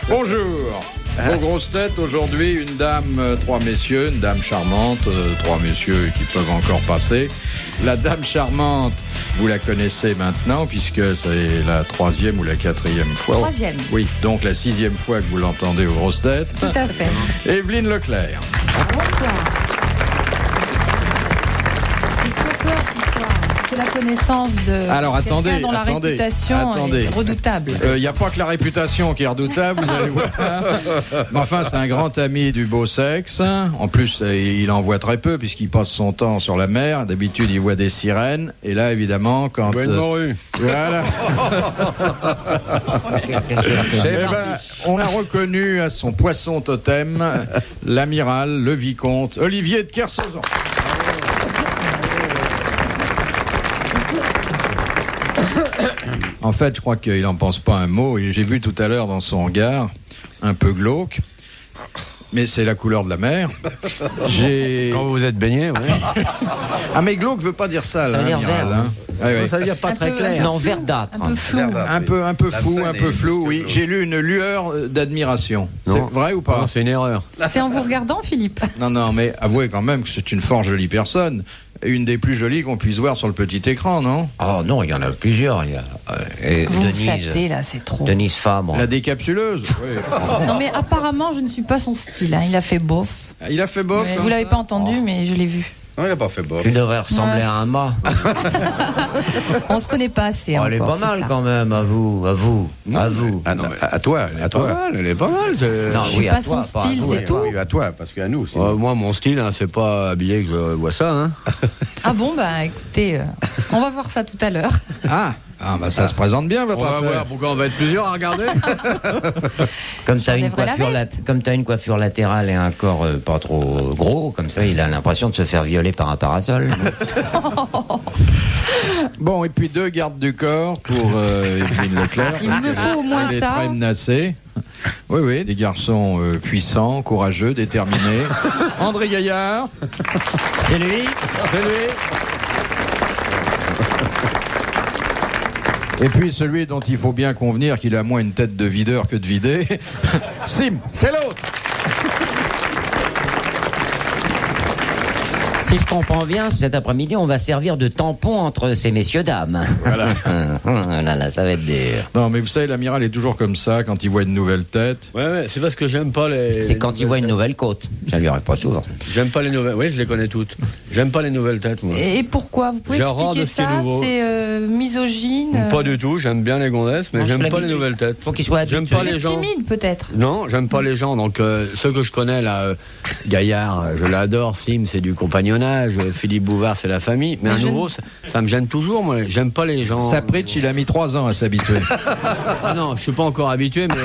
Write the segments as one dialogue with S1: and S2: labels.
S1: Bonjour. Aux grosses têtes, aujourd'hui, une dame, trois messieurs, une dame charmante, trois messieurs qui peuvent encore passer. La dame charmante, vous la connaissez maintenant, puisque c'est la troisième ou la quatrième fois.
S2: Troisième.
S1: Oui, donc la 6e fois que vous l'entendez aux grosses têtes.
S2: Tout à fait.
S1: Evelyne Leclerc.
S2: Bonsoir. J'ai peur que la connaissance de
S1: Alors,
S2: quelqu'un dont la réputation est redoutable.
S1: Il n'y a pas que la réputation qui est redoutable, vous allez voir. Mais enfin, c'est un grand ami du beau sexe. En plus, il en voit très peu puisqu'il passe son temps sur la mer. D'habitude, il voit des sirènes. Et là, évidemment, quand... Voilà. On a reconnu à son poisson totem l'amiral, le vicomte Olivier de Kersauzon. En fait, je crois qu'il n'en pense pas un mot. J'ai vu tout à l'heure dans son regard, un peu glauque, mais c'est la couleur de la mer.
S3: Quand vous vous êtes baigné, oui.
S1: Ah, mais glauque veut pas dire ça, là,
S4: dire vert,
S1: hein. Ah, oui.
S3: Ça veut dire pas très clair.
S4: Non, verdâtre.
S2: Un peu flou.
S1: Un peu flou, oui. J'ai lu une lueur d'admiration. C'est vrai ou pas?
S3: Non, c'est une erreur.
S2: C'est en vous regardant, Philippe.
S1: Non, mais avouez quand même que c'est une fort jolie personne. Une des plus jolies qu'on puisse voir sur le petit écran, non?
S4: Oh non, il y en a plusieurs. Il y a
S2: Vous me
S4: Denise,
S2: flattez, là, c'est trop.
S4: Denise Fabre.
S1: La décapsuleuse. Oui.
S2: Non, mais apparemment, je ne suis pas son style. Hein. Il a fait bof.
S1: Il a fait bof.
S2: Vous l'avez pas entendu, mais je l'ai vu.
S5: Non, il n'a pas fait bof.
S4: Tu devrais ressembler à un mât.
S2: On se connaît pas assez.
S4: Elle est
S2: encore,
S4: pas mal
S2: c'est ça.
S4: quand même, à vous.
S5: Ah non, à toi,
S3: Elle est pas mal.
S4: Non,
S2: Je suis
S4: oui,
S2: pas
S4: à toi,
S2: son
S4: pas à
S2: style,
S4: nous.
S2: c'est tout.
S5: Oui, à toi, parce qu'à nous, c'est...
S3: Moi, mon style, hein, c'est pas habillé que je vois ça. Hein.
S2: Ah bon, bah écoutez, on va voir ça tout à l'heure.
S1: Bah ça se présente bien, votre
S3: On va
S1: affaire.
S3: voir pourquoi on va être plusieurs à regarder.
S4: Comme tu as
S2: J'enlèverai la
S4: une coiffure latérale et un corps pas trop gros, comme ça, il a l'impression de se faire violer par un parasol.
S1: Bon, et puis 2 gardes du corps pour Evelyne Leclerc.
S2: Il me faut au moins
S1: Elle est
S2: ça.
S1: très menacée. Oui, des garçons puissants, courageux, déterminés. André Gaillard.
S4: C'est lui.
S1: Et puis celui dont il faut bien convenir qu'il a moins une tête de videur que de vidé. Sim, c'est l'autre.
S4: Si je comprends bien, cet après-midi, on va servir de tampon entre ces messieurs-dames.
S1: Voilà.
S4: Là, ça va être dur.
S1: Non, mais vous savez, l'amiral est toujours comme ça quand il voit une nouvelle tête.
S3: Ouais, c'est parce que j'aime pas les.
S4: C'est quand il voit une nouvelle côte. Ça lui arrive pas souvent.
S3: J'aime pas les nouvelles. Oui, je les connais toutes. J'aime pas les nouvelles têtes, moi.
S2: Et pourquoi? Vous pouvez
S3: J'ai horreur
S2: expliquer
S3: de ce qui est
S2: ça?
S3: nouveau.
S2: C'est misogyne.
S3: Pas du tout. J'aime bien les gondesses, mais
S4: Non,
S3: j'aime
S4: je
S3: pas les
S4: l'habitue.
S3: nouvelles têtes.
S4: Faut qu'il soit habitué.
S3: J'aime pas
S2: Vous
S3: les
S2: êtes
S3: gens.
S2: timide, peut-être.
S3: Non, j'aime pas les gens. Donc ceux que je connais là, Gaillard, je l'adore. Sim, c'est du compagnonnage. Philippe Bouvard, c'est la famille. Mais un nouveau, ça me gêne toujours. Moi, j'aime pas les gens.
S1: Sapritch, il a mis 3 ans à s'habituer.
S3: Ah non, je suis pas encore habitué, mais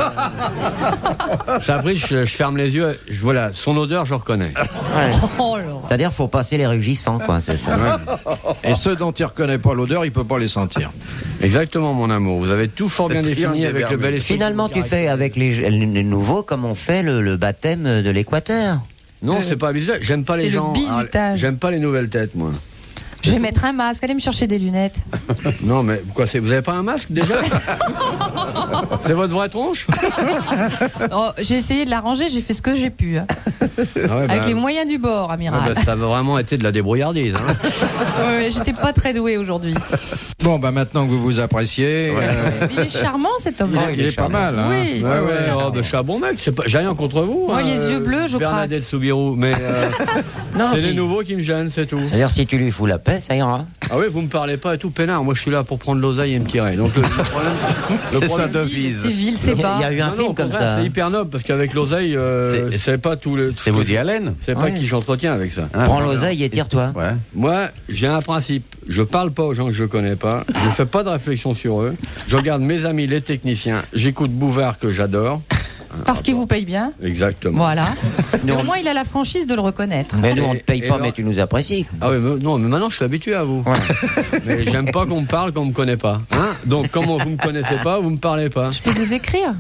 S3: Sapritch, je ferme les yeux. Voilà, son odeur, je reconnais.
S4: Ouais.
S2: Oh, Laurent.
S4: C'est-à-dire, faut passer les rugissants, quoi. C'est ça.
S1: Et ceux dont il reconnaît pas l'odeur, il peut pas les sentir.
S3: Exactement, mon amour. Vous avez tout fort bien
S5: C'est
S3: défini
S5: bien
S3: avec le bel esprit.
S4: Finalement, tu fais avec les nouveaux comme on fait le baptême de l'Équateur.
S3: Non, c'est pas habituel. J'aime pas
S2: c'est
S3: les
S2: le
S3: gens.
S2: bizutage.
S3: J'aime pas les nouvelles têtes, moi.
S2: Je vais mettre un masque. Allez me chercher des lunettes.
S3: Non, mais quoi, vous avez pas un masque déjà? C'est votre vraie tronche?
S2: Oh, j'ai essayé de l'arranger. J'ai fait ce que j'ai pu. Hein.
S3: Ah ouais,
S2: Avec les moyens du bord, amiral.
S3: ça a vraiment été de la débrouillardise. Hein.
S2: Ouais, j'étais pas très douée aujourd'hui.
S1: Bon, maintenant que vous vous appréciez,
S2: Il est charmant, cet homme.
S1: il est pas mal. Hein.
S2: Oui.
S3: Je suis un bon mec. J'ai rien contre vous.
S2: Moi, les yeux bleus, je craque.
S3: Bernadette Soubirous, mais
S4: Non,
S3: c'est
S4: si.
S3: les nouveaux qui me gênent, c'est tout.
S4: C'est-à-dire, si tu lui fous la paix, ça ira.
S3: Ah oui, vous me parlez pas et tout, peinard. Moi, je suis là pour prendre l'oseille et me tirer. Donc le problème,
S5: C'est sa devise.
S2: Civil, c'est
S4: Il y
S2: pas.
S4: a eu un
S3: Non,
S4: film
S3: au
S4: comme
S3: contraire,
S4: ça.
S3: c'est hyper noble parce qu'avec l'oseille, c'est pas tout le.
S5: C'est Woody Allen.
S3: C'est pas qui j'entretiens avec ça.
S5: Ah,
S4: Prends
S5: voilà.
S4: l'oseille et tire-toi.
S5: Ouais.
S3: Moi, j'ai un principe. Je parle pas aux gens que je connais pas. Je fais pas de réflexion sur eux. Je regarde mes amis, les techniciens. J'écoute Bouvard que j'adore.
S2: Parce qu'il vous paye bien.
S3: Exactement.
S2: Voilà. Mais
S4: Nous,
S2: au moins, il a la franchise de le reconnaître.
S4: Mais nous, on ne te paye
S3: Et
S4: pas,
S3: alors-
S4: mais tu nous apprécies.
S3: Ah oui, non, mais maintenant je suis habitué à vous. Mais j'aime pas qu'on me parle quand on me connaît pas. Hein, donc, comme vous me connaissez pas, vous me parlez pas.
S2: Je peux vous écrire.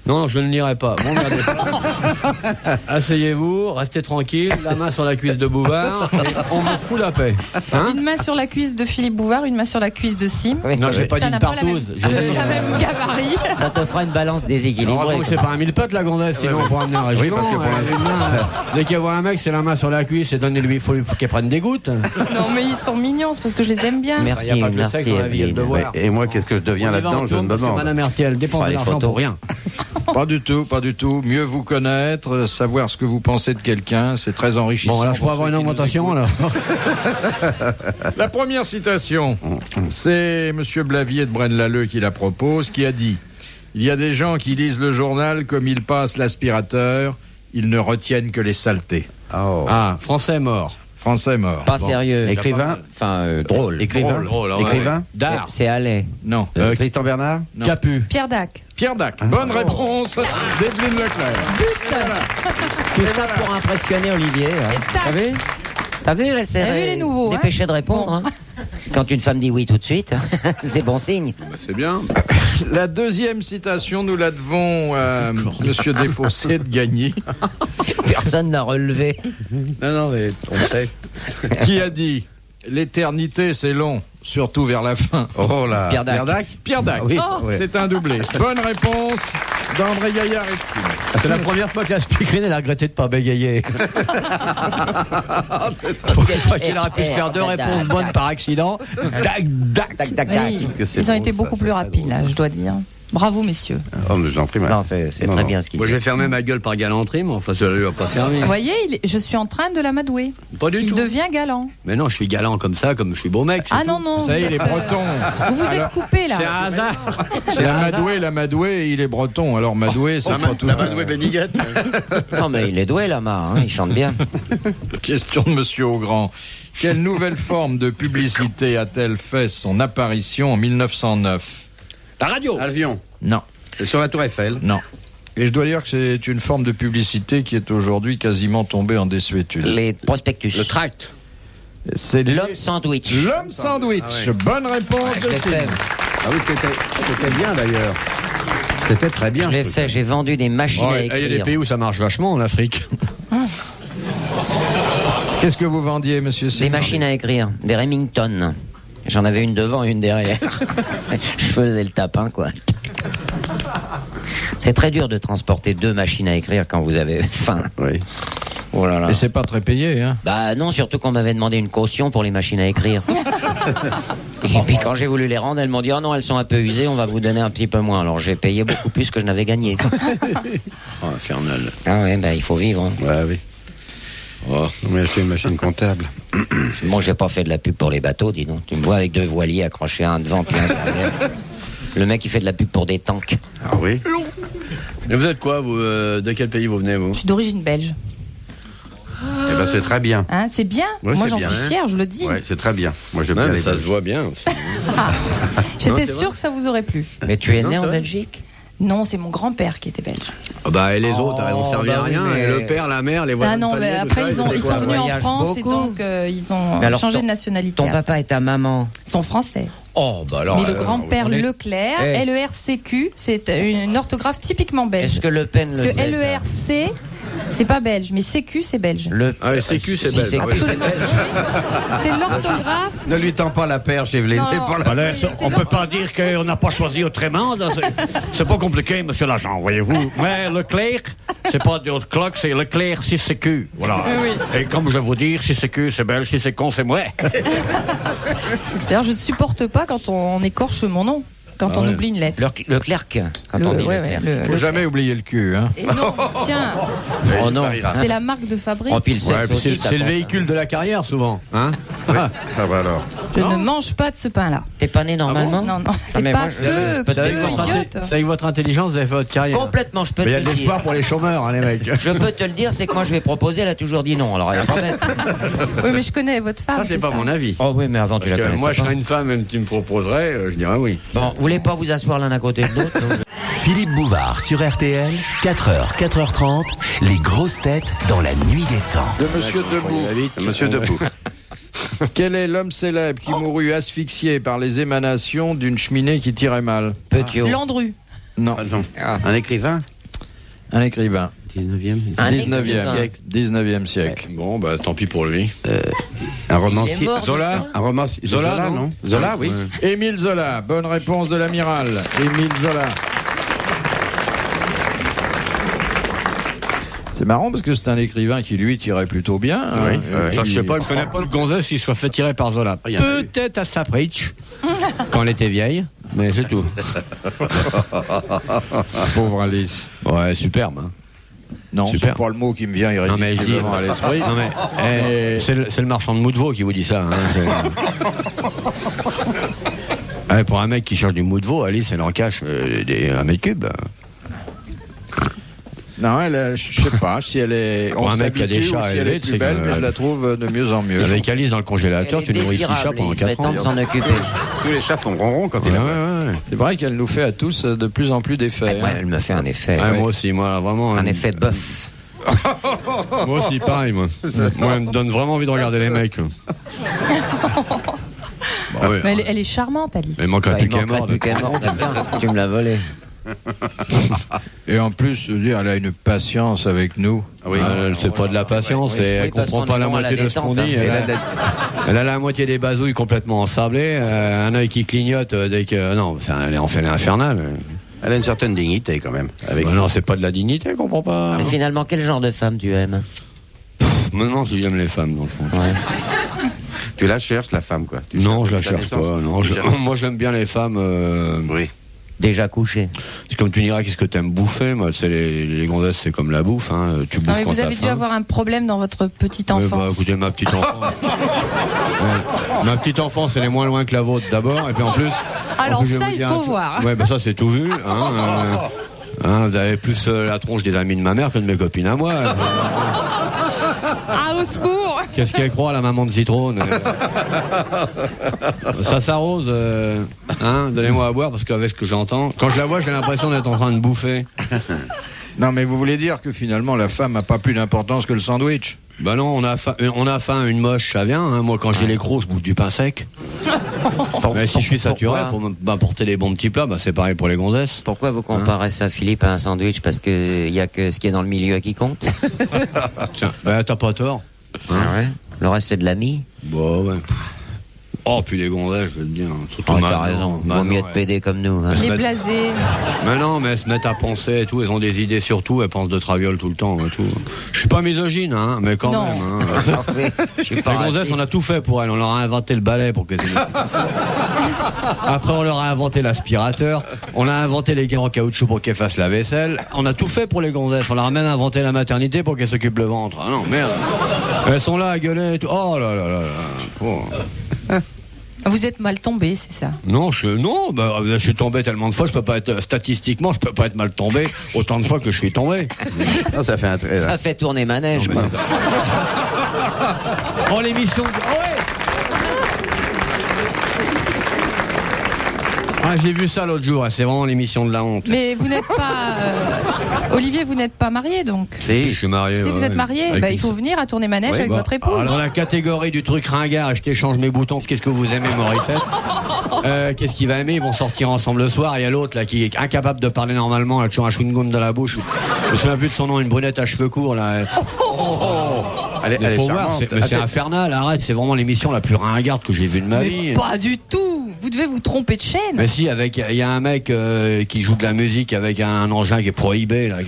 S3: Non, je ne lirai pas. Bon, regardez pas. Asseyez-vous, restez tranquille, la main sur la cuisse de Bouvard, et on vous fout la paix. Hein?
S2: Une main sur la cuisse de Philippe Bouvard, une main sur la cuisse de Sim.
S4: Oui.
S3: Non, j'ai pas dit
S2: Ça
S3: une
S2: n'a pas
S3: partouze.
S2: la même gabarit.
S4: Ça te fera une balance déséquilibrée.
S3: Heureusement que c'est pas un mille-potes, la gondesse, sinon on pourra amener un régiment.
S5: parce que pour
S3: Dès qu'il y a un mec, c'est la main sur la cuisse et donnez-lui, il faut qu'il prenne des gouttes.
S2: Non, mais ils sont mignons, c'est parce que je les aime bien.
S4: Merci,
S3: Il y a pas que le sexe
S4: merci
S3: dans la vie, il y a le
S4: Evelyne.
S3: devoir.
S5: Et moi, qu'est-ce que je deviens
S3: On y va
S5: là-dedans?
S3: en
S5: Je ne
S3: tourne
S5: me
S3: parce que
S5: demande.
S3: Madame Hertiel dépense
S4: Fera
S3: de
S4: les
S3: l'argent
S4: photos.
S3: pour rien.
S1: Pas du tout, pas du tout. Mieux vous connaître, savoir ce que vous pensez de quelqu'un, c'est très enrichissant.
S3: Bon, là, je
S1: pour
S3: pourrais avoir
S1: ceux
S3: une
S1: qui nous
S3: augmentation, alors.
S1: écoutent. La première citation, c'est Monsieur Blavier de Braine-l'Alleud qui la propose, qui a dit « Il y a des gens qui lisent le journal comme ils passent l'aspirateur, ils ne retiennent que les saletés.
S5: Oh.
S3: Ah, français mort. »
S1: Français mort.
S4: Pas sérieux.
S5: Écrivain.
S4: Enfin, drôle.
S5: Écrivain.
S3: Drôle, ouais.
S5: Écrivain.
S3: Dard.
S4: C'est Allais.
S1: Non.
S5: Tristan Bernard.
S1: Non.
S3: Capu.
S2: Pierre Dac.
S1: Pierre Dac. Bonne réponse d'Evelyne Leclerc.
S4: Tout ça pour impressionner Olivier.
S2: Et tac.
S4: T'as vu? T'as vu, là, c'est
S2: T'as vu les nouveaux,
S4: dépêché de répondre. Hein. Quand une femme dit oui tout de suite, c'est bon signe.
S3: C'est bien.
S1: La deuxième citation, nous la devons à Monsieur Desfossés de Gagny,
S4: Personne n'a relevé.
S3: Non, mais on sait.
S1: qui a dit « L'éternité, c'est long, surtout vers la fin.
S5: Oh là.
S4: Pierre Dac.
S5: Pierre Dac. »
S1: Pierre Dac.
S5: Oui.
S2: Oh.
S5: Ouais.
S1: C'est un doublé. Bonne réponse d'André Gaillard et de Sim.
S3: C'est la première fois que la speakerine, elle a regretté de pas bégayer. Pour une fois qu'il aurait pu se faire deux réponses bonnes par accident. Dac, dac,
S4: Tac, tac,
S2: Oui,
S4: tac.
S5: que c'est
S2: ils ont
S5: beau,
S2: été
S5: ça,
S2: beaucoup
S5: c'est
S2: plus
S5: très
S2: rapides,
S5: drôle.
S2: là, je dois dire. Bravo, messieurs.
S5: Oh, mais j'en prie.
S4: Non, c'est
S5: Non,
S4: très
S5: non.
S4: bien ce qu'il
S3: Moi,
S4: dit.
S3: je vais fermer ma gueule par galanterie, mais enfin, ça lui a pas servi.
S2: Vous voyez, je suis en train de l'amadouer.
S3: Pas du
S2: Il
S3: tout.
S2: devient galant.
S3: Mais non, je suis galant comme ça, comme je suis beau mec. c'est
S2: Ah
S3: tout.
S2: non, non.
S1: Vous savez, il est
S2: êtes,
S1: breton.
S2: Vous vous êtes coupé, là.
S3: C'est un hasard.
S1: C'est l'amadoué, il est breton. Alors Madoué, c'est pas tout.
S3: Beniguette.
S4: Non, mais il est doué, Lama. Hein, il chante bien.
S1: Question de Monsieur Augrand. Quelle nouvelle forme de publicité a-t-elle fait son apparition en 1909?
S3: La radio.
S5: Avion.
S1: Non,
S5: Sur la Tour Eiffel.
S1: non. Et je dois dire que c'est une forme de publicité qui est aujourd'hui quasiment tombée en désuétude.
S4: Les prospectus.
S3: Le tract.
S1: C'est
S4: L'homme sandwich.
S1: L'homme sandwich.
S3: Ah ouais.
S1: Bonne réponse
S4: Je
S1: de
S4: l'ai
S1: Sim.
S4: fait.
S5: Ah oui, c'était bien d'ailleurs. C'était très bien.
S4: Je l'ai fait. J'ai vendu des machines à
S3: Il y a des
S4: écrire.
S3: pays où ça marche vachement, en Afrique.
S1: Qu'est-ce que vous vendiez, Monsieur Sim?
S4: Des machines à écrire. Des Remington. J'en avais une devant et une derrière. Je faisais le tapin, quoi. C'est très dur de transporter deux machines à écrire quand vous avez faim.
S5: Oui.
S4: Oh là là.
S1: Et c'est pas très payé, hein?
S4: Bah non, surtout qu'on m'avait demandé une caution pour les machines à écrire. Et puis quand j'ai voulu les rendre, elles m'ont dit « Oh non, elles sont un peu usées, on va vous donner un petit peu moins. » Alors j'ai payé beaucoup plus que je n'avais gagné.
S3: Oh, infernal.
S4: Ah ouais, bah il faut vivre. Hein.
S5: Ouais, oui. Oh, on m'a acheté une machine comptable.
S4: Moi, j'ai pas fait de la pub pour les bateaux, dis donc. Tu me vois avec deux voiliers accrochés, un devant puis un derrière. Le mec, il fait de la pub pour des tanks.
S5: Ah oui.
S3: Et vous êtes quoi, vous de quel pays vous venez, vous?
S2: Je suis d'origine belge.
S5: Eh ben, c'est très bien.
S2: Hein, c'est bien.
S5: Ouais,
S2: Moi,
S5: c'est
S2: j'en
S5: bien,
S2: suis
S5: hein.
S2: fière, je le dis.
S5: Ouais, c'est très bien. Moi, j'aime
S3: Ouais,
S5: bien
S3: mais
S5: les
S3: ça
S5: Belges.
S3: se voit bien aussi.
S2: J'étais
S3: c'est
S2: sûre que ça vous aurait plu.
S4: Mais tu es
S3: Non,
S4: né
S3: c'est
S4: en
S3: vrai.
S4: Belgique?
S2: Non, c'est mon grand-père qui était belge.
S3: Ah bah, et les autres, elles n'ont servi
S4: bah
S3: à
S4: oui,
S3: rien.
S4: mais-
S3: Et le père, la mère, les voisins.
S2: Ah non,
S3: de
S2: mais
S3: palier,
S2: après,
S3: tout ça,
S2: ils
S3: c'était
S2: sont
S3: quoi?
S2: venus en
S4: voyage
S2: France et
S4: beaucoup.
S2: donc ils ont
S4: Mais alors,
S2: changé
S4: ton-
S2: de nationalité.
S4: Ton papa et ta maman?
S2: Ils sont français.
S4: Oh, bah alors.
S2: Mais le grand-père
S4: on est-
S2: Leclerc,
S4: Eh.
S2: L-E-R-C-Q, c'est une orthographe typiquement belge.
S4: Est-ce que Le Pen le
S2: Parce que
S4: sait, ça
S2: L-E-R-C, c'est pas belge, mais CQ, c'est belge.
S4: Le...
S3: Ah, et CQ, c'est
S4: si,
S3: belge. Ah oui.
S4: c'est belge.
S2: C'est l'orthographe.
S5: Ne lui tends pas la perche, Evelyne.
S2: Non,
S5: C'est
S2: non.
S5: pas la...
S3: Voilà,
S2: c'est
S3: on peut pas dire qu'on n'a pas choisi autrement. C'est pas compliqué, monsieur l'agent, voyez-vous. Mais Leclerc, c'est pas de haute cloque, c'est Leclerc si c'est Q. Voilà.
S2: Oui.
S3: Et comme je vais vous dire, si c'est Q, c'est belge, si c'est con, c'est moi.
S2: D'ailleurs, je supporte pas quand on écorche mon nom, quand on oublie une lettre.
S4: Le clerc, quand on dit
S2: ouais,
S4: le clerc.
S2: ouais,
S1: Faut jamais oublier le cul, hein?
S2: Et non, tiens,
S4: Oh non.
S2: c'est la marque de fabrique.
S4: Oh, puis le sexe
S3: Ouais, puis
S4: aussi,
S3: c'est
S4: ça
S3: le
S4: compte.
S3: véhicule de la carrière, souvent. Hein
S5: Ça va alors.
S2: Je ne mange pas de ce pain-là.
S4: T'es pas né normalement?
S2: Non, non,
S4: Ah,
S2: c'est
S4: mais
S2: pas
S4: moi, je peux te défendre.
S2: idiote.
S3: C'est avec votre intelligence, vous avez fait votre carrière.
S4: Complètement, je peux
S3: Mais il y a
S4: te
S3: de
S4: le
S3: l'espoir
S4: dire.
S3: pour les chômeurs, hein, les mecs.
S4: Je peux te le dire, c'est que moi je vais proposer, elle a toujours dit non. Alors elle est pas bête.
S2: Oui, mais je connais votre femme.
S3: Ça, c'est pas mon avis.
S4: Oh oui, mais avant tu
S3: Parce
S4: la
S3: que
S4: connaissais
S3: moi, je
S4: pas.
S3: serais une femme, même tu me proposerais, je dirais oui.
S4: Bon, vous voulez pas vous asseoir l'un à côté de l'autre?
S6: Philippe Bouvard sur RTL, 4h, 4h30, les grosses têtes dans la nuit des temps.
S1: De Monsieur Debout.
S5: Monsieur Debout.
S1: Quel est l'homme célèbre qui mourut asphyxié par les émanations d'une cheminée qui tirait mal?
S4: Petiot.
S2: Landru.
S1: Non.
S5: Ah, non. Un écrivain.
S1: Un écrivain.
S3: 19e siècle.
S1: 19e siècle.
S3: Bon, bah tant pis pour lui.
S5: Un romancier.
S2: Il est mort,
S3: Zola.
S5: Un romancier. Zola, non? Zola, oui.
S3: Ouais.
S1: Émile Zola, bonne réponse de l'amiral. Émile Zola. C'est marrant parce que c'est un écrivain qui lui tirait plutôt bien.
S3: Oui,
S1: hein.
S3: ça, je sais pas, il connaît pas le gonzesse s'il soit fait tirer par Zola. Peut-être à sa preach, quand elle était vieille, mais c'est tout.
S1: Pauvre Alice.
S3: Ouais, superbe. Hein.
S1: Non, c'est
S3: Super.
S1: pas le mot qui me vient
S3: Non, mais je dis,
S1: irrésistiblement à l'esprit.
S3: non, mais, c'est le marchand de mou de veau qui vous dit ça. Hein, pour un mec qui cherche du mou de veau, Alice, elle en cache 1 mètre cube.
S1: Non, je sais pas si elle est.
S3: Pour un mec qui a des chats
S1: si elle
S3: élevés,
S1: est plus
S3: c'est
S1: belle,
S3: que-
S1: mais je la trouve de mieux en mieux.
S3: Avec Alice dans le congélateur,
S4: Elle
S3: tu
S4: est
S3: nourris 6 chats
S4: désirable,
S3: pendant
S4: il serait
S3: 4
S4: temps
S3: ans.
S4: de s'en occuper.
S5: Tous les chats font ronron quand il
S3: Ouais,
S5: est.
S3: ouais.
S1: C'est vrai qu'elle nous fait à tous de plus en plus d'effets.
S4: Ouais,
S1: hein.
S4: elle me fait un effet.
S3: Ouais, moi aussi, moi, vraiment.
S4: Un effet bœuf.
S3: Moi aussi, pareil, moi. Moi, elle me donne vraiment envie de regarder les mecs. Bah, ouais.
S2: Mais elle est charmante, Alice.
S3: Il manquerait
S4: Bah,
S3: plus
S4: il
S3: qu'elle
S4: manquerait
S3: mort.
S4: plus qu'elle mort. Tu me l'as volé.
S1: Et en plus, je veux dire, elle a une patience avec nous.
S5: Oui.
S3: C'est pas de la patience et elle
S4: parce
S3: comprend
S4: qu'on
S3: pas
S4: est
S3: la
S4: bon à
S3: moitié
S4: la
S3: de ce qu'on
S4: détente,
S3: dit.
S4: hein.
S3: Elle a la moitié des bazouilles complètement ensablées, un œil qui clignote dès que. Non, elle est en fait infernale.
S5: Elle a une certaine dignité quand même. Avec
S3: Non, c'est pas de la dignité, comprends pas.
S4: Mais finalement, quel genre de femme tu aimes?
S3: Maintenant, si j'aime les femmes, dans le fond.
S4: Ouais.
S5: Tu la cherches, la femme, quoi. Tu
S3: Non,
S5: cherches
S3: je la
S5: ta
S3: cherche
S5: naissance.
S3: pas. Non,
S5: Tu cherches-
S3: moi, j'aime bien les femmes.
S5: Oui.
S4: Déjà couché.
S3: C'est comme tu diras, qu'est-ce que t'aimes bouffer? Moi, c'est les gonzesses, c'est comme la bouffe. Hein. Tu bouffes
S2: Non, mais
S3: quand
S2: vous
S3: t'as
S2: avez dû
S3: faim.
S2: avoir un problème dans votre petite
S3: Ouais,
S2: enfance.
S3: bah, écoutez, ma petite enfance. Ouais. Ma petite enfance, elle est moins loin que la vôtre d'abord, et puis en plus.
S2: Alors
S3: en plus, je vais
S2: ça,
S3: vous
S2: il
S3: dire
S2: faut
S3: un truc.
S2: voir.
S3: Ouais, bah ça, c'est tout vu. Vous avez plus la tronche des amis de ma mère que de mes copines à moi.
S2: Ah, au secours!
S3: Qu'est-ce qu'elle croit, la maman de Citrone? Ça s'arrose, donnez-moi à boire, parce qu'avec ce que j'entends, quand je la vois, j'ai l'impression d'être en train de bouffer.
S1: Non, mais vous voulez dire que finalement, la femme n'a pas plus d'importance que le sandwich?
S3: Bah non, on a faim, une moche, ça vient. Hein. Moi, quand j'ai les crocs, je bouffe du pain sec. Mais si je suis saturé, il faut m'apporter les bons petits plats. Bah, c'est pareil pour les gonzesses.
S4: Pourquoi vous comparez ça, Philippe, à un sandwich? Parce que y a que ce qui est dans le milieu qui compte.
S3: Tiens, bah, t'as pas tort.
S4: Ah ouais. Le reste, c'est de la mie.
S3: Bon, ouais. Oh, puis les gonzesses, je veux te dire. Surtout
S4: Oh,
S3: maintenant.
S4: t'as raison. Vaut
S3: Maintenant,
S4: mieux être
S3: ouais.
S4: pédé comme nous. Hein.
S2: Les blasés.
S3: Mais non, mais elles se mettent à penser et tout. Elles ont des idées sur tout. Elles pensent de traviole tout le temps et tout. Je suis pas misogyne, hein, mais quand
S2: Non.
S3: même. Hein.
S4: Je suis
S3: Les
S4: pas
S3: gonzesses,
S4: raciste.
S3: on a tout fait pour elles. On leur a inventé le balai pour qu'elles aient... Après, on leur a inventé l'aspirateur. On a inventé les gants en caoutchouc pour qu'elles fassent la vaisselle. On a tout fait pour les gonzesses. On leur a même inventé la maternité pour qu'elles s'occupent le ventre. Ah non, merde. Elles sont là à gueuler et tout. Oh là là là là. Oh.
S2: Vous êtes mal tombé, c'est ça?
S3: Non, je suis tombé tellement de fois, je peux pas être, statistiquement, je peux pas être mal tombé autant de fois que je suis tombé.
S5: Non, ça fait un trait.
S4: Ça fait tourner manège.
S3: Non, mais
S4: quoi.
S3: Oh, l'émission. Oh, ouais. Ah, j'ai vu ça l'autre jour, c'est vraiment l'émission de la honte.
S2: Mais vous n'êtes pas... Olivier, vous n'êtes pas marié, donc?
S3: Si, je suis marié.
S2: Si vous êtes marié,
S3: Avec
S2: bah,
S3: une-
S2: il faut venir à tourner manège avec votre épouse.
S3: Alors, dans la catégorie du truc ringard, et je t'échange mes boutons, qu'est-ce que vous aimez, Morissette? Qu'est-ce qu'il va aimer? Ils vont sortir ensemble le soir. Il y a l'autre là qui est incapable de parler normalement, elle a toujours un chewing-gum dans la bouche. Je me souviens plus de son nom, une brunette à cheveux courts là.
S5: Elle
S3: Mais
S5: est
S3: faut voir,
S5: charmante.
S3: c'est infernal, arrête, c'est vraiment l'émission la plus ringarde que j'ai vue de ma vie.
S2: Pas du tout! Vous devez vous tromper de chaîne.
S3: Mais si, il y a un mec qui joue de la musique avec un engin qui est prohibé là.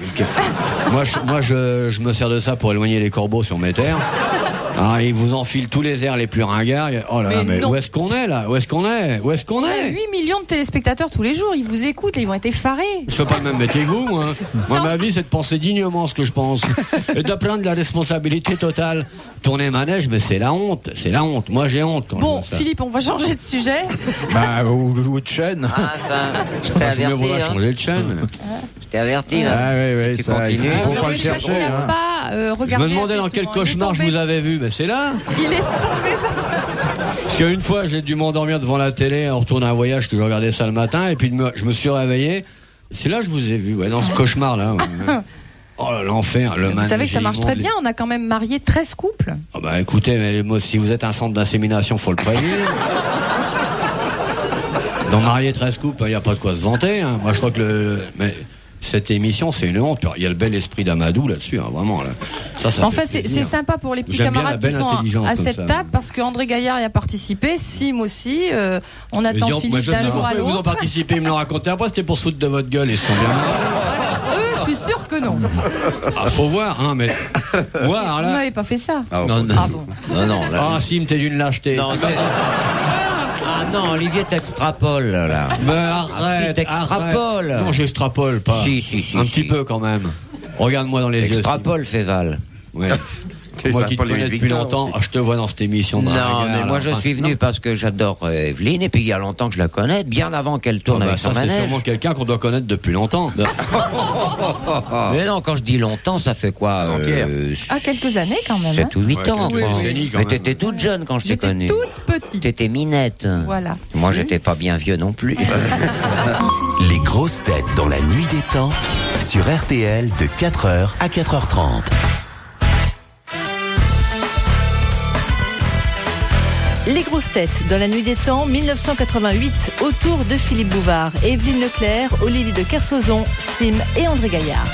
S3: Moi, je me sers de ça pour éloigner les corbeaux sur mes terres. Ah, il vous enfile tous les airs les plus ringards. Oh là là,
S2: Mais
S3: mais
S2: non.
S3: où est-ce qu'on est là? Où est-ce qu'on est? Où est-ce qu'on
S2: Il y a
S3: est?
S2: 8 millions de téléspectateurs tous les jours, ils vous écoutent, là, ils vont être effarés.
S3: Je fais pas le même métier que vous, moi. Moi, ma vie, c'est de penser dignement ce que je pense. Et de prendre la responsabilité totale. Tourner manège, mais c'est la honte. C'est la honte. Moi, j'ai honte quand
S2: Bon,
S3: je vois ça.
S2: Philippe, on va changer de sujet.
S1: Bah, ou de chaîne.
S4: Ah, ça, je t'ai
S3: Je vais
S4: averti.
S3: vouloir
S4: Hein.
S3: changer de chaîne.
S4: Je t'ai averti. Là.
S1: Ah oui, oui,
S4: Si tu
S1: ça,
S4: continues.
S1: il faut
S2: Non,
S1: pas
S2: mais
S1: le
S2: c'est parce
S1: chercher.
S2: qu'il n'a
S1: Hein.
S2: pas
S3: Je
S2: regardé
S3: me demandais
S2: assez
S3: dans quel
S2: souvent. Il est
S3: cauchemar je
S2: tombé-
S3: vous avais vu. Ben, c'est là.
S2: Il est tombé.
S3: Parce qu'une fois, j'ai dû m'endormir devant la télé en retournant un voyage que je regardais ça le matin, et puis je me suis réveillé. C'est là que je vous ai vu, ouais, dans ce cauchemar-là. Ouais. Oh là, l'enfer, le
S2: Vous
S3: manège
S2: savez que ça marche très
S3: immonde.
S2: bien, on a quand même marié 13 couples.
S3: Ah bah écoutez, mais moi, si vous êtes un centre d'insémination, faut le prévenir. Dans marier 13 couples, il n'y a pas de quoi se vanter. Hein. Moi, je crois que mais cette émission, c'est une honte. Il y a le bel esprit d'Amadou là-dessus, hein, vraiment. Là. Ça
S2: Enfin,
S3: fait
S2: c'est
S3: plaisir.
S2: sympa pour les petits
S3: J'aime bien
S2: camarades
S3: la
S2: qui
S3: belle
S2: sont
S3: intelligence
S2: à
S3: comme
S2: cette
S3: ça.
S2: table, parce qu'André Gaillard y a participé, Sim aussi. On attend
S3: Moi,
S2: Philippe
S3: je sais
S2: d'un
S3: pas
S2: jour à
S3: pourquoi vous en
S2: l'autre.
S3: participez, me le raconter après, c'était pour se foutre de votre gueule et se sont bien marrés.
S2: Eux, je suis sûr que non.
S3: Ah, faut voir, hein, mais. Voir,
S2: Vous
S3: là.
S2: n'avez pas fait ça.
S5: Ah,
S4: Non, non,
S2: Ah bon.
S4: non, non, là.
S3: Ah, Sim, t'es d'une lâcheté.
S4: Non, ah non, Olivier t'extrapole là.
S3: Mais
S4: Ah, si,
S3: arrête,
S4: t'extrapoles.
S3: arrête. Non, j'extrapole pas.
S4: Si,
S3: Un
S4: si.
S3: petit peu quand même. Regarde-moi dans les yeux.
S4: Extrapole, Féval.
S3: Sim. Ouais. Moi qui te connais depuis longtemps, je te vois dans cette émission de
S4: Non,
S3: Dragueur,
S4: mais moi
S3: là.
S4: je suis venu parce que j'adore Evelyne et puis il y a longtemps que je la connais, bien avant qu'elle tourne
S3: Ah bah
S4: avec
S3: ça,
S4: son
S3: c'est
S4: manège.
S3: sûrement quelqu'un qu'on doit connaître depuis longtemps.
S4: Mais non, quand je dis longtemps, ça fait quoi
S2: Ah, quelques années quand même.
S4: 7 ou 8
S3: Ouais,
S4: ans.
S3: quelques
S4: quoi.
S3: décennies, quand
S4: Mais
S3: même.
S4: t'étais toute jeune quand je t'ai
S2: J'étais
S4: connue.
S2: toute petite.
S4: T'étais minette.
S2: Voilà.
S4: Moi j'étais pas bien vieux non plus.
S6: Les grosses têtes dans la nuit des temps sur RTL de 4h à 4h30.
S7: Les grosses têtes dans la nuit des temps, 1988, autour de Philippe Bouvard, Evelyne Leclerc, Olivier de Kersauzon, Sim et André Gaillard.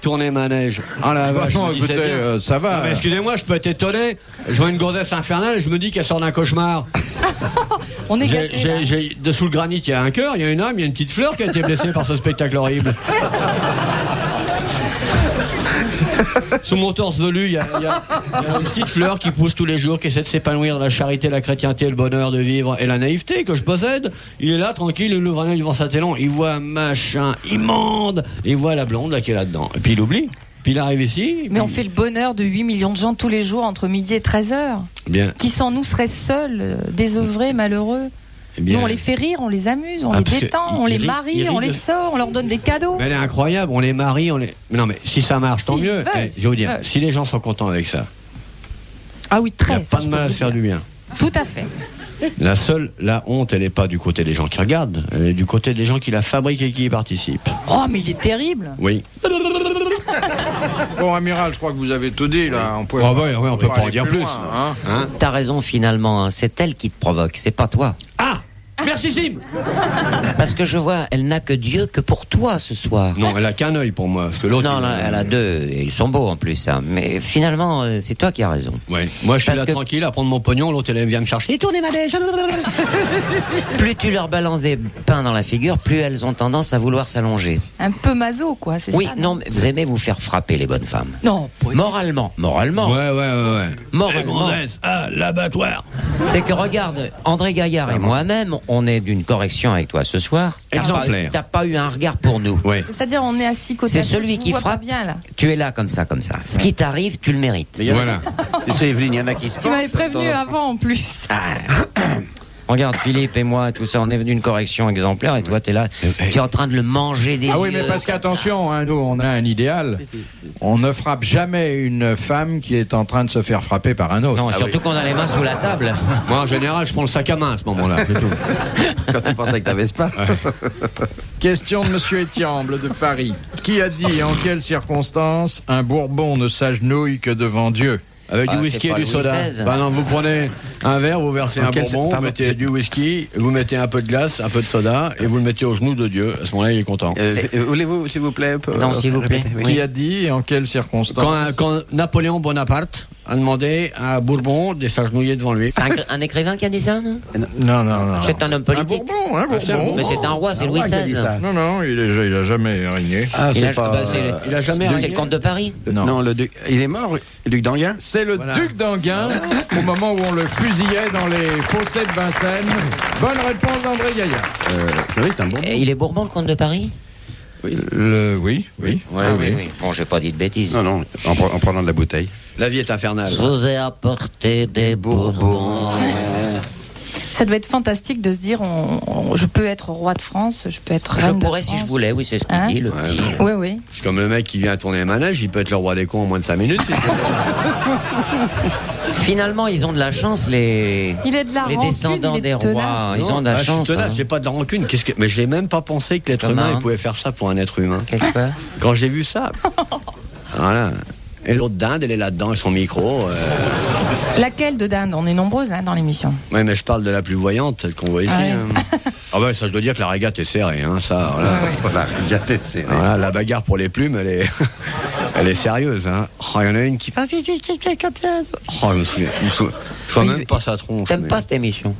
S3: Tourner manège. Ah la vache,
S1: Non,
S3: je me dis, c'est
S1: écoutez,
S3: bien.
S1: ça va.
S3: Ah, mais excusez-moi, je peux être étonné. Je vois une gonzesse infernale et je me dis qu'elle sort d'un cauchemar.
S2: On est gâtés, là.
S3: Dessous le granit, il y a un cœur, il y a une âme, il y a une petite fleur qui a été blessée par ce spectacle horrible. Sous mon torse velu, il y a une petite fleur qui pousse tous les jours, qui essaie de s'épanouir dans la charité, la chrétienté, le bonheur de vivre et la naïveté que je possède. Il est là, tranquille, il ouvre un œil devant sa télon, il voit un machin immonde, il voit la blonde là qui est là-dedans. Et puis il oublie. Puis il arrive ici.
S2: Mais on fait le bonheur de 8 millions de gens tous les jours entre midi et 13h.
S3: Bien.
S2: Qui sans nous seraient seuls, désœuvrés, malheureux.
S3: Eh bien.
S2: Nous, on les fait rire, on les amuse, on
S3: Ah,
S2: les
S3: parce que
S2: détend,
S3: il
S2: on les
S3: rit-
S2: marie,
S3: il rit
S2: on les
S3: de-
S2: sort, on leur donne des cadeaux.
S3: Mais elle est incroyable, on les marie, on les. Mais non, mais si ça marche, tant
S2: S'ils
S3: mieux.
S2: veulent,
S3: Je vais vous
S2: s'ils
S3: dire,
S2: veulent.
S3: si les gens sont contents avec ça,
S2: Ah oui,
S3: il n'y
S2: très.
S3: a
S2: ça,
S3: pas de
S2: je
S3: mal
S2: peux
S3: à
S2: vous
S3: se faire
S2: dire.
S3: du bien.
S2: Tout à fait.
S3: La honte, elle n'est pas du côté des gens qui regardent, elle est du côté des gens qui la fabriquent et qui y participent.
S2: Oh, mais il est terrible.
S3: Oui.
S1: Bon, amiral, je crois que vous avez tout dit, là. On peut,
S3: Ah ouais, on peut pas en
S1: aller
S3: dire plus.
S1: loin, hein.
S3: Hein?
S4: T'as raison finalement, hein, c'est elle qui te provoque, c'est pas toi.
S3: Ah, merci Sim.
S4: Parce que je vois, elle n'a que Dieu que pour toi ce soir.
S3: Non, elle a qu'un œil pour moi, parce que l'autre.
S4: Non,
S3: il
S4: là, elle a deux, et ils sont beaux en plus, hein. Mais finalement, c'est toi qui as raison.
S3: Ouais. Moi, je suis
S4: Parce
S3: là
S4: que-
S3: tranquille à prendre mon pognon, l'autre elle vient me chercher. Tournez manège.
S4: Plus tu leur balances des pains dans la figure, plus elles ont tendance à vouloir s'allonger.
S2: Un peu maso, quoi, c'est
S4: Oui,
S2: ça.
S4: non, mais vous aimez vous faire frapper les bonnes femmes.
S2: Non,
S4: Moralement.
S3: Ouais.
S4: Moralement.
S3: Ah, l'abattoir.
S4: C'est que regarde, André Gaillard et moi-même, on est d'une correction avec toi ce soir.
S3: Exemplaire.
S4: T'as pas eu un regard pour nous.
S3: Ouais.
S2: c'est-à-dire, on est assis côté
S4: C'est
S2: à côté,
S4: celui
S2: je vous
S4: qui
S2: vois pas
S4: frappe.
S2: bien, là.
S4: Tu es là comme ça. Ce qui t'arrive, tu le mérites.
S3: Voilà.
S5: Tu sais, Evelyne, il y en a qui se
S2: Tu m'avais prévenu avant, en plus.
S4: Regarde, Philippe et moi, tout ça, on est venu d'une correction exemplaire et toi, t'es là, tu es en train de le manger des
S1: Ah oui,
S4: yeux.
S1: mais parce qu'attention, hein, nous, on a un idéal. On ne frappe jamais une femme qui est en train de se faire frapper par un autre.
S4: Non,
S1: Ah
S4: surtout
S1: oui.
S4: qu'on a les mains sous la table.
S3: Moi, en général, je prends le sac à main à ce moment-là. C'est tout.
S5: quand tu pensais que t'avais pas.
S1: Question de Monsieur Étiamble de Paris. Qui a dit, en quelles circonstances, un Bourbon ne s'agenouille que devant Dieu?
S3: Avec
S4: Ah,
S3: du whisky
S4: c'est
S3: et
S4: pas
S3: du
S4: Louis
S3: soda.
S4: XVI.
S3: Bah non, vous prenez un verre, vous versez un bourbon, vous
S5: pardon.
S3: mettez du whisky, vous mettez un peu de glace, un peu de soda, et vous le mettez au genou de Dieu. À ce moment-là, il est content.
S5: Voulez-vous, s'il vous plaît
S4: Non, s'il vous plaît.
S5: répéter, oui.
S1: Qui a dit, et en quelles circonstances?
S3: Quand Napoléon Bonaparte a demandé à Bourbon de s'agenouiller devant lui.
S4: Un écrivain qui a dit ça, non?
S1: Non, non, non.
S4: C'est un homme politique.
S1: Bourbon, un Bourbon.
S4: Mais c'est un roi, c'est Louis
S5: roi qui a dit
S4: XVI.
S5: ça.
S1: Non, non, il a jamais régné.
S5: Ah,
S4: Il a,
S5: c'est pas.
S4: bah, c'est-
S3: Il a jamais
S4: c'est
S3: régné.
S4: le comte de Paris.
S1: Non.
S5: Non, le duc. Il est mort, le duc d'Enghien.
S1: C'est le
S3: Voilà.
S1: duc d'Enghien, au moment où on le fusillait dans les fossés de Vincennes. Bonne réponse d'André Gaillard.
S5: Oui, c'est un Bourbon.
S4: Et il est Bourbon, le comte de Paris?
S1: Oui, oui.
S4: Ah oui. Bon, j'ai pas dit de bêtises.
S5: Non, non, en prenant de la bouteille.
S3: La vie est infernale.
S4: Je vous ai apporté des Bourbons.
S2: Ça doit être fantastique de se dire, je peux être roi de France, je peux être
S4: Je
S2: reine de
S4: pourrais si je
S2: France.
S4: voulais, oui, c'est ce qu'il
S2: Hein
S4: dit, le petit.
S2: Oui, oui.
S3: C'est comme le mec qui vient tourner un manège, il peut être le roi des cons en moins de 5 minutes.
S4: Finalement, ils ont de la chance, les
S2: Il est de la
S4: les
S2: rancune,
S4: descendants
S2: il est
S4: des
S2: tenace.
S4: rois. Ils ont de la
S3: Je suis
S4: chance.
S3: tenace,
S4: hein.
S3: j'ai pas de rancune. Mais j'ai même pas pensé que l'être
S4: Comment
S3: humain il pouvait faire ça pour un être humain.
S4: Qu'est-ce que
S3: Quand j'ai vu ça. Voilà. Et l'autre dinde, elle est là-dedans, avec son micro.
S2: Laquelle de dinde? On est nombreuses dans l'émission.
S3: Oui, mais je parle de la plus voyante, celle qu'on voit ici.
S2: Ah ouais.
S3: Ah ouais, ça je dois dire que la régate est serrée, hein, ça. Voilà.
S5: Voilà, régate est serrée.
S3: Voilà, la bagarre pour les plumes, elle est sérieuse. Hein. Oh, il y en a une qui... Oh, je me souviens même pas sa tronche.
S4: T'aimes
S3: mais-
S4: pas cette émission?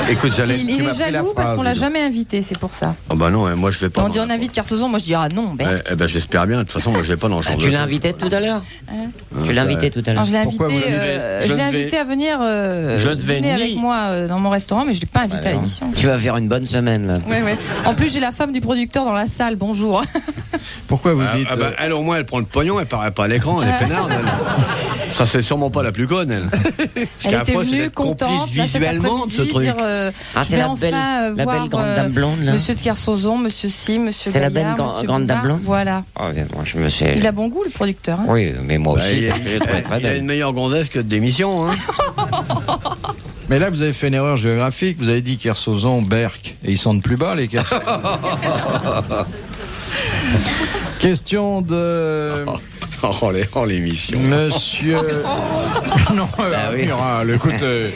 S5: Écoute, j'allais.
S2: Il
S5: tu m'as
S2: est
S5: pris la
S2: jaloux parce
S5: phrase,
S2: qu'on l'a
S5: dis donc.
S2: jamais invité, c'est pour ça.
S3: Oh bah non, moi je vais pas.
S2: On dit on invite Kersozon, moi je dis ah non, Bert.
S3: Eh ben j'espère bien. De toute façon, moi je vais pas dans le genre.
S4: Tu l'as invité tout à l'heure? Tu l'as invité tout à l'heure?
S2: Alors, je l'ai
S1: Pourquoi
S2: invité,
S1: vous
S3: l'avez-
S2: je l'ai
S3: je ne vais-
S2: invité à venir
S3: je ne vais
S2: dîner avec
S3: ni-
S2: moi dans mon restaurant, mais je l'ai pas invité à l'émission.
S4: Tu vas faire une bonne semaine, là.
S2: Ouais, ouais. En plus, j'ai la femme du producteur dans la salle. Bonjour.
S1: Pourquoi vous dites...
S3: Ah bah, elle au moins elle prend le pognon, elle paraît pas à l'écran, elle est peinarde. Elle. Ça c'est sûrement pas la plus conne, elle. Parce
S2: Elle
S3: qu'à la
S2: était
S3: fois, c'est
S2: venue
S3: d'être
S2: contente
S3: complice
S2: là, cet
S3: visuellement de ce
S2: après-midi,
S3: truc.
S2: dire,
S4: Ah,
S2: je
S4: c'est
S2: vais
S4: la belle-
S2: enfin,
S4: la
S2: voir,
S4: belle grande dame blonde, là.
S2: Monsieur de Kersozon, Monsieur Si, Monsieur
S4: C'est la
S2: Gaillard,
S4: belle
S2: Monsieur
S4: grande dame
S2: Bouvard.
S4: blonde
S2: Voilà.
S4: Oh, moi, je me sais.
S2: Il a bon goût, le producteur. Hein.
S4: Oui, mais moi
S3: Bah,
S4: aussi,
S3: il,
S4: parce que j'ai trouvé très
S3: il a
S4: belle.
S3: une meilleure gonzesse que d'émission, hein.
S1: Mais là, vous avez fait une erreur géographique. Vous avez dit Kersozon, Berck. Et ils sont de plus bas, les Kersozon. Question de
S3: l'émission.
S1: Monsieur... non, amiral, écoutez.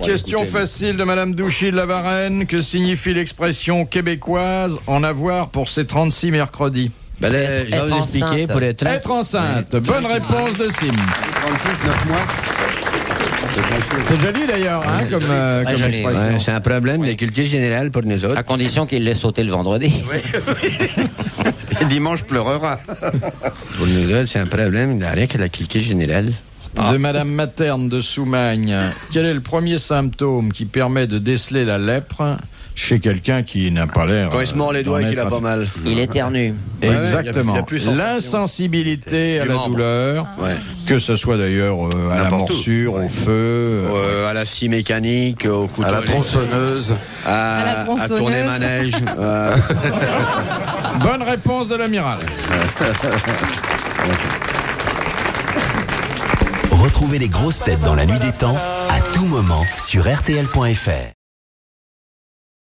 S1: Question
S3: écoutez,
S1: facile de Madame Douchy de la Varenne. Que signifie l'expression québécoise en avoir pour ses 36 mercredis?
S3: Bah, là,
S4: C'est
S3: je vais
S4: être
S3: vous expliquer
S4: enceinte.
S3: pour être
S1: Être enceinte. Bonne réponse de Sim.
S5: 36, 9 mois.
S1: C'est joli d'ailleurs, hein, comme
S4: joli,
S1: expression.
S3: Ouais, c'est un problème de culture générale pour nous autres.
S4: À condition qu'il l'ait sauté le vendredi.
S5: Et dimanche pleurera.
S3: Pour nous autres, c'est un problème de rien que la culture générale.
S1: De Madame Materne de Soumagne. Quel est le premier symptôme qui permet de déceler la lèpre chez quelqu'un qui n'a pas l'air...
S3: Quand il se mord les doigts et
S1: d'en
S3: qu'il a
S1: être
S3: pas mal.
S4: Il éternue.
S3: Ouais,
S1: Exactement.
S3: il y a plus sensation.
S1: L'insensibilité à
S3: Du
S1: la
S3: membre.
S1: douleur,
S3: Ouais.
S1: que ce soit d'ailleurs à la
S3: N'importe où.
S1: morsure, au feu.
S3: À la scie mécanique, au couteau.
S5: À la tronçonneuse.
S2: la
S3: à
S2: tronçonneuse.
S3: tourner manège.
S1: Bonne réponse de l'amiral.
S6: Retrouvez les grosses têtes dans la nuit des temps à tout moment sur RTL.fr.